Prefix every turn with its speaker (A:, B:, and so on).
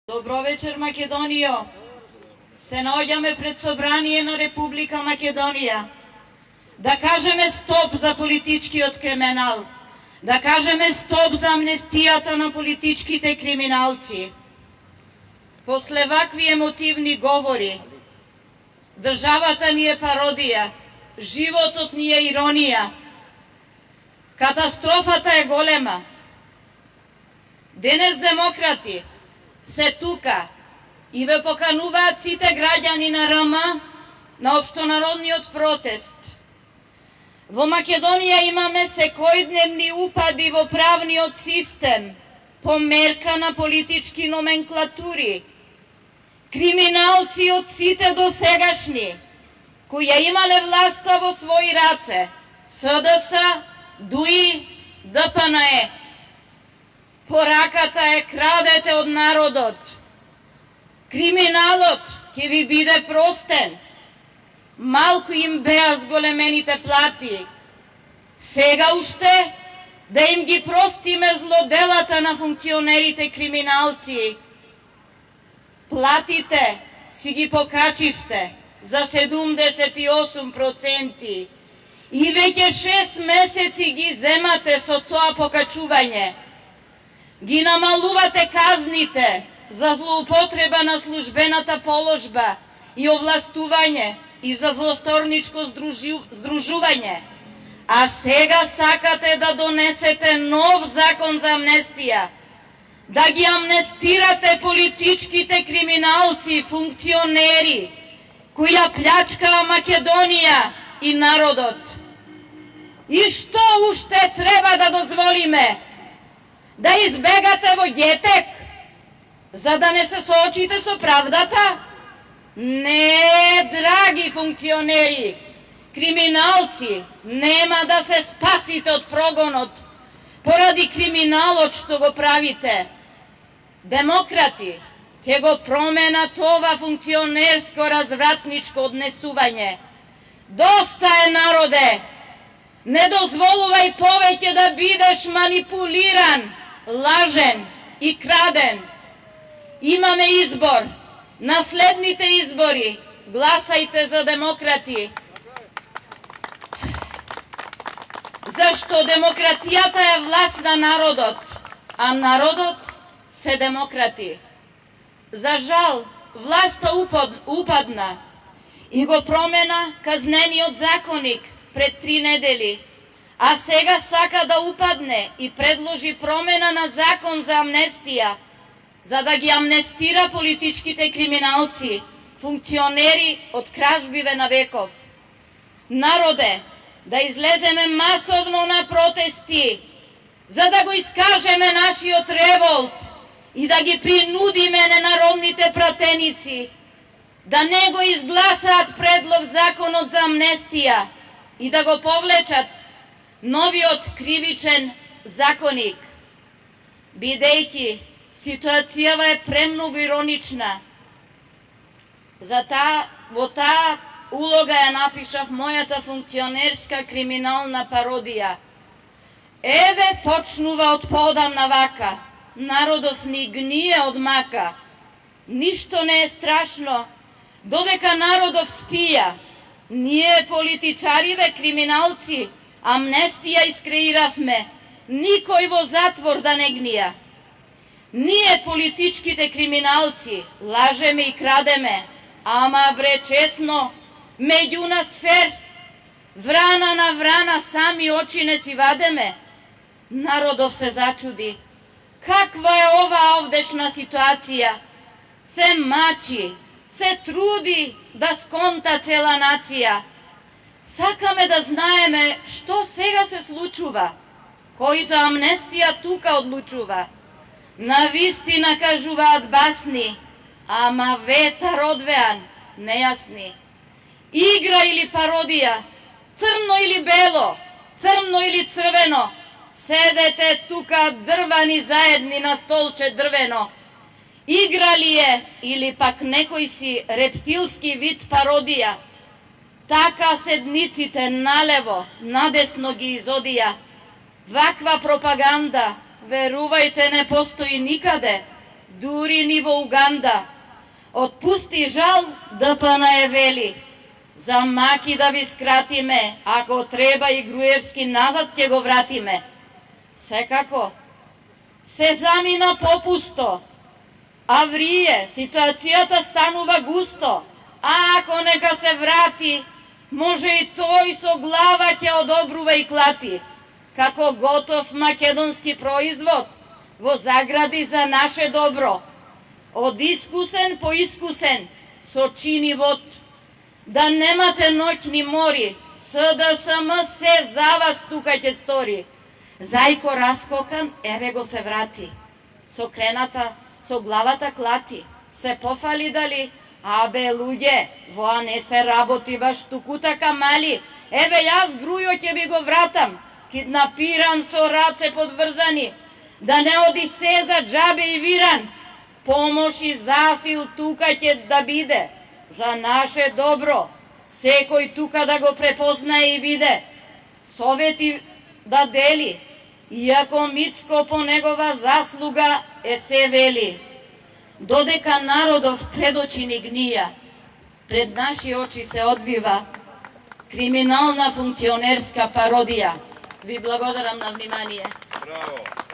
A: Добро вечер, Македонијо. Се наоѓаме пред собрание на Република Македонија. Да кажеме стоп за политичкиот криминал. Да кажеме стоп за амнестијата на политичките криминалци. После вакви емотивни говори, државата ни е пародија, животот ни е иронија. Катастрофата е голема. Денес демократи се тука и ве покануваат сите граѓани на РМ на општонародниот протест. Во Македонија имаме секојдневни упади во правниот систем, по мерка на политички номенклатури. Криминалци од сите досегашни, кои ја имале власта во своји раце, СДС, ДУИ, ДПНЕ. Пораката е крадете од народот. Криминалот ќе ви биде простен. Малку им беа зголемените плати. Сега уште да им ги простиме злоделата на функционерите криминалци. Платите си ги покачивте за 78% и веќе 6 месеци ги земате со тоа покачување. Ги намалувате казните за злоупотреба на службената положба и овластување и за злосторничко здружување. А сега сакате да донесете нов закон за амнестија, да ги амнестирате политичките криминалци, функционери, кои ја плячкаа Македонија и народот. И што уште треба да дозволиме? Да избегате во ѓетек, за да не се соочите со правдата? Не, драги функционери, криминалци, нема да се спасите од прогонот поради криминалот што го правите. Демократи ќе го промена това функционерско развратничко однесување. Доста е, народе! Не дозволувај повеќе да бидеш манипулиран, лажен и краден. Имаме избор. На следните избори гласајте за демократи. Зашто демократијата е власт на народот, а народот се демократи. За жал, власта упадна и го промена казнениот законник пред 3 недели, а сега сака да упадне и предложи промена на закон за амнестија, за да ги амнестира политичките криминалци, функционери од кражбиве на веков. Народе, да излеземе масовно на протести, за да го искажеме нашиот револт и да ги принудиме ненародните пратеници да не го изгласаат предлог законот за амнестија и да го повлечат новиот кривичен законник. Бидејќи ситуацијава е премногу иронична, во таа улога ја напишав мојата функционерска криминална пародија. Еве почнува од поодамна вака, народов ни гние од мака. Ништо не е страшно, додека народов спија. Ние политичариве криминалци, амнестија искреиравме, никој во затвор да не гнија. Ние политичките криминалци лажеме и крадеме, ама бре чесно, меѓу нас фер, врана на врана сами очи не си вадеме. Народов се зачуди. Каква е ова овдешна ситуација? Се мачи, се труди да сконта цела нација. Сакаме да знаеме што сега се случува, кој за амнестија тука одлучува. Навистина кажуваат басни, ама ветар одвеан, нејасни. Игра или пародија, црно или бело, црно или црвено, седете тука дрвани заедни на столче дрвено. Игра ли е или пак некој си рептилски вид пародија? Така седниците налево, надесно ги изодија. Ваква пропаганда, верувајте, не постои никаде. дури ни во Уганда. Отпусти жал, ДПН вели. За маки да ви скратиме, ако треба и Груевски назад ќе го вратиме. Секако, се замина попусто, а врие, ситуацијата станува густо. А ако нека се врати, може и тој со глава ќе одобрува и клати. Како готов македонски производ, во загради за наше добро. Од искусен по искусен, со чини вод. Да немате ноќни мори, СДСМ се за вас тука ќе стори. Зајко раскокан, еве го се врати. Со крената, со главата клати. Се пофали дали, абе луѓе, воа не се работи баш туку така мали. Еве јас грујо ќе ви го вратам, киднапиран со раце подврзани. Да не оди се за џабе и виран. Помош и засил тука ќе да биде. За наше добро, секој тука да го препознае и виде. Совети да дели, иако Мицко по негова заслуга е се вели. Додека народов пред очи ни гнија, пред наши очи се одвива криминална функционерска пародија. Ви благодарам на внимание.
B: Браво!